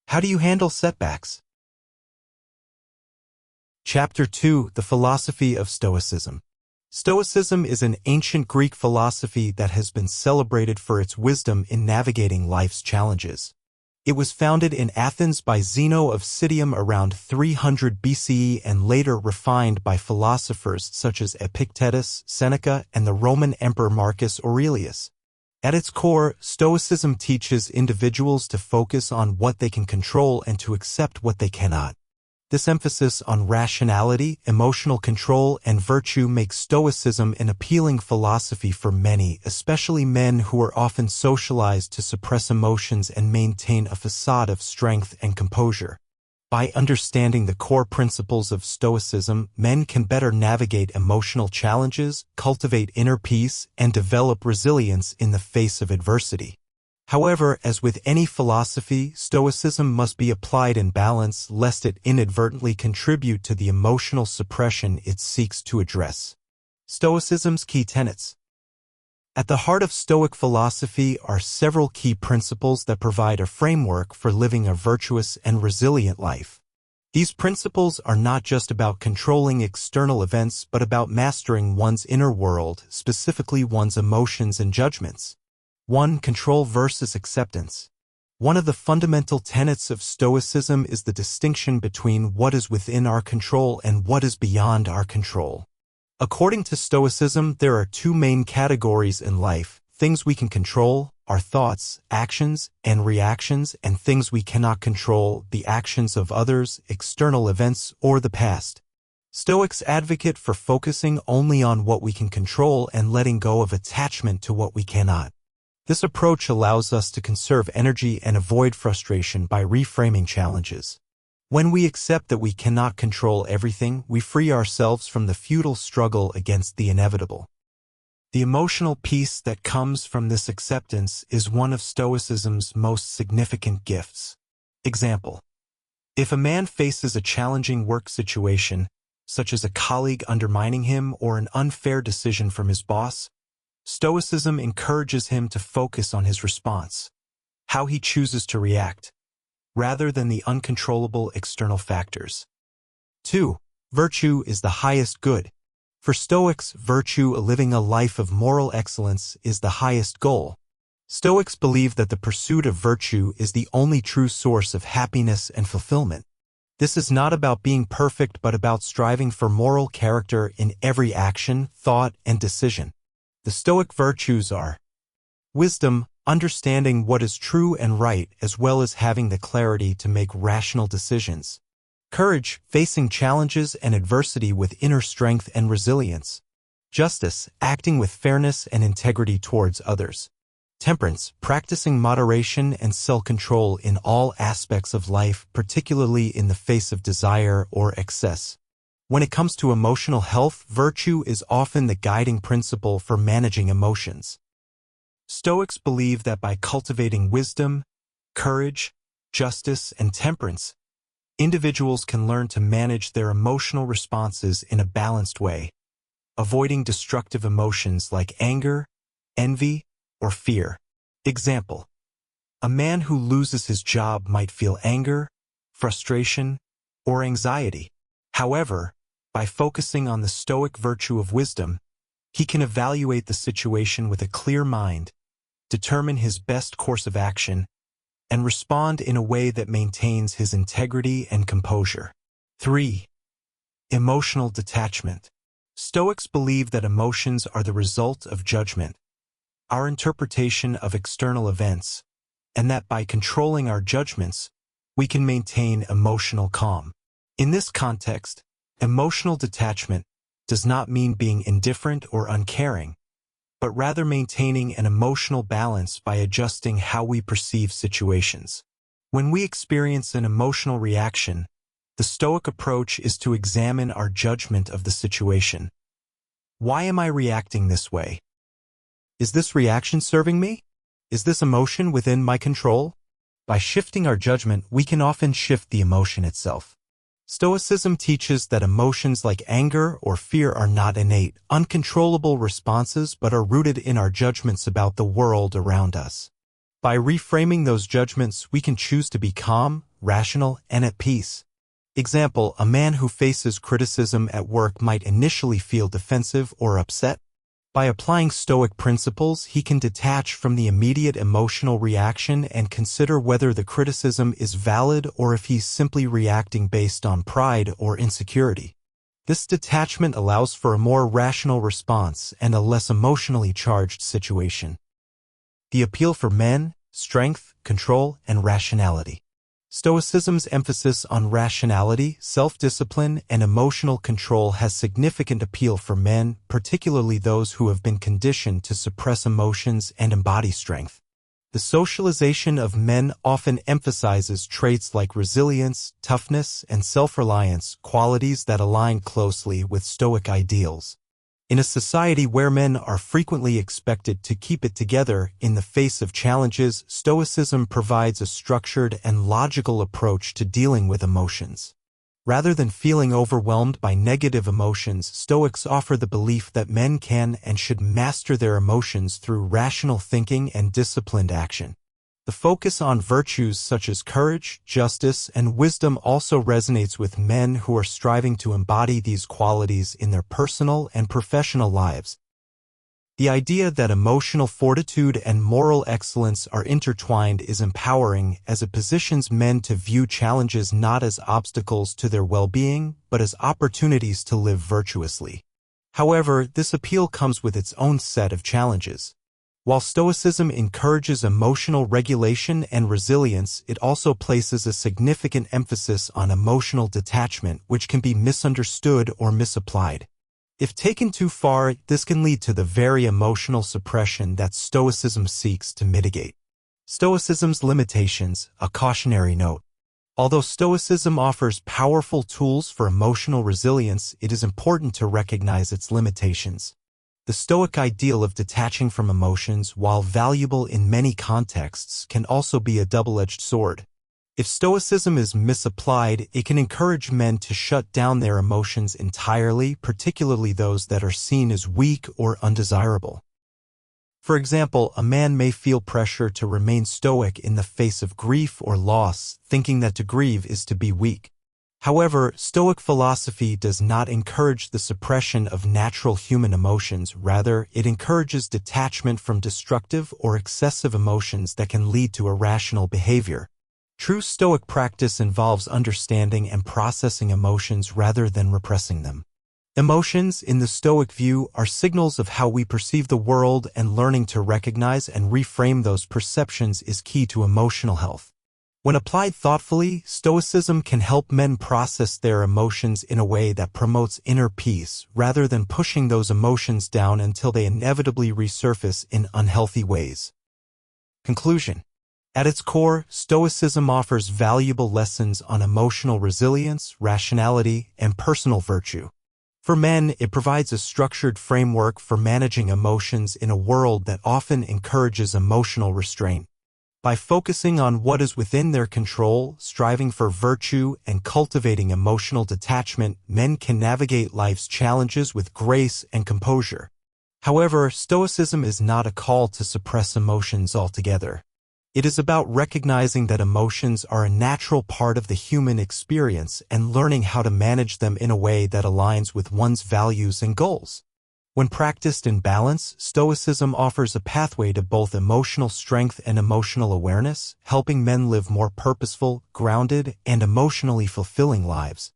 How do you handle setbacks? Chapter 2: The Philosophy of Stoicism. Stoicism is an ancient Greek philosophy that has been celebrated for its wisdom in navigating life's challenges. It was founded in Athens by Zeno of Citium around 300 BCE and later refined by philosophers such as Epictetus, Seneca, and the Roman Emperor Marcus Aurelius. At its core, Stoicism teaches individuals to focus on what they can control and to accept what they cannot. This emphasis on rationality, emotional control, and virtue makes Stoicism an appealing philosophy for many, especially men who are often socialized to suppress emotions and maintain a facade of strength and composure. By understanding the core principles of Stoicism, men can better navigate emotional challenges, cultivate inner peace, and develop resilience in the face of adversity. However, as with any philosophy, Stoicism must be applied in balance lest it inadvertently contribute to the emotional suppression it seeks to address. Stoicism's key tenets. At the heart of Stoic philosophy are several key principles that provide a framework for living a virtuous and resilient life. These principles are not just about controlling external events but about mastering one's inner world, specifically one's emotions and judgments. 1. Control versus acceptance. One of the fundamental tenets of Stoicism is the distinction between what is within our control and what is beyond our control. According to Stoicism, there are two main categories in life: things we can control, our thoughts, actions, and reactions, and things we cannot control, the actions of others, external events, or the past. Stoics advocate for focusing only on what we can control and letting go of attachment to what we cannot. This approach allows us to conserve energy and avoid frustration by reframing challenges. When we accept that we cannot control everything, we free ourselves from the futile struggle against the inevitable. The emotional peace that comes from this acceptance is one of Stoicism's most significant gifts. Example: if a man faces a challenging work situation, such as a colleague undermining him or an unfair decision from his boss, Stoicism encourages him to focus on his response, how he chooses to react, rather than the uncontrollable external factors. 2. Virtue is the highest good. For Stoics, virtue, living a life of moral excellence, is the highest goal. Stoics believe that the pursuit of virtue is the only true source of happiness and fulfillment. This is not about being perfect but about striving for moral character in every action, thought, and decision. The Stoic virtues are wisdom, understanding what is true and right as well as having the clarity to make rational decisions; courage, facing challenges and adversity with inner strength and resilience; justice, acting with fairness and integrity towards others; temperance, practicing moderation and self-control in all aspects of life, particularly in the face of desire or excess. When it comes to emotional health, virtue is often the guiding principle for managing emotions. Stoics believe that by cultivating wisdom, courage, justice, and temperance, individuals can learn to manage their emotional responses in a balanced way, avoiding destructive emotions like anger, envy, or fear. Example: a man who loses his job might feel anger, frustration, or anxiety. However, by focusing on the Stoic virtue of wisdom, he can evaluate the situation with a clear mind, determine his best course of action, and respond in a way that maintains his integrity and composure. 3. Emotional detachment. Stoics believe that emotions are the result of judgment, our interpretation of external events, and that by controlling our judgments, we can maintain emotional calm. In this context, emotional detachment does not mean being indifferent or uncaring, but rather maintaining an emotional balance by adjusting how we perceive situations. When we experience an emotional reaction, the Stoic approach is to examine our judgment of the situation. Why am I reacting this way? Is this reaction serving me? Is this emotion within my control? By shifting our judgment, we can often shift the emotion itself. Stoicism teaches that emotions like anger or fear are not innate, uncontrollable responses but are rooted in our judgments about the world around us. By reframing those judgments, we can choose to be calm, rational, and at peace. Example, a man who faces criticism at work might initially feel defensive or upset. By applying Stoic principles, he can detach from the immediate emotional reaction and consider whether the criticism is valid or if he's simply reacting based on pride or insecurity. This detachment allows for a more rational response and a less emotionally charged situation. The appeal for men, strength, control, and rationality. Stoicism's emphasis on rationality, self-discipline, and emotional control has significant appeal for men, particularly those who have been conditioned to suppress emotions and embody strength. The socialization of men often emphasizes traits like resilience, toughness, and self-reliance, qualities that align closely with Stoic ideals. In a society where men are frequently expected to keep it together in the face of challenges, Stoicism provides a structured and logical approach to dealing with emotions. Rather than feeling overwhelmed by negative emotions, Stoics offer the belief that men can and should master their emotions through rational thinking and disciplined action. The focus on virtues such as courage, justice, and wisdom also resonates with men who are striving to embody these qualities in their personal and professional lives. The idea that emotional fortitude and moral excellence are intertwined is empowering, as it positions men to view challenges not as obstacles to their well-being, but as opportunities to live virtuously. However, this appeal comes with its own set of challenges. While Stoicism encourages emotional regulation and resilience, it also places a significant emphasis on emotional detachment, which can be misunderstood or misapplied. If taken too far, this can lead to the very emotional suppression that Stoicism seeks to mitigate. Stoicism's limitations, a cautionary note. Although Stoicism offers powerful tools for emotional resilience, it is important to recognize its limitations. The Stoic ideal of detaching from emotions, while valuable in many contexts, can also be a double-edged sword. If Stoicism is misapplied, it can encourage men to shut down their emotions entirely, particularly those that are seen as weak or undesirable. For example, a man may feel pressure to remain stoic in the face of grief or loss, thinking that to grieve is to be weak. However, Stoic philosophy does not encourage the suppression of natural human emotions. Rather, it encourages detachment from destructive or excessive emotions that can lead to irrational behavior. True Stoic practice involves understanding and processing emotions rather than repressing them. Emotions, in the Stoic view, are signals of how we perceive the world, and learning to recognize and reframe those perceptions is key to emotional health. When applied thoughtfully, Stoicism can help men process their emotions in a way that promotes inner peace, rather than pushing those emotions down until they inevitably resurface in unhealthy ways. Conclusion. At its core, Stoicism offers valuable lessons on emotional resilience, rationality, and personal virtue. For men, it provides a structured framework for managing emotions in a world that often encourages emotional restraint. By focusing on what is within their control, striving for virtue, and cultivating emotional detachment, men can navigate life's challenges with grace and composure. However, Stoicism is not a call to suppress emotions altogether. It is about recognizing that emotions are a natural part of the human experience and learning how to manage them in a way that aligns with one's values and goals. When practiced in balance, Stoicism offers a pathway to both emotional strength and emotional awareness, helping men live more purposeful, grounded, and emotionally fulfilling lives.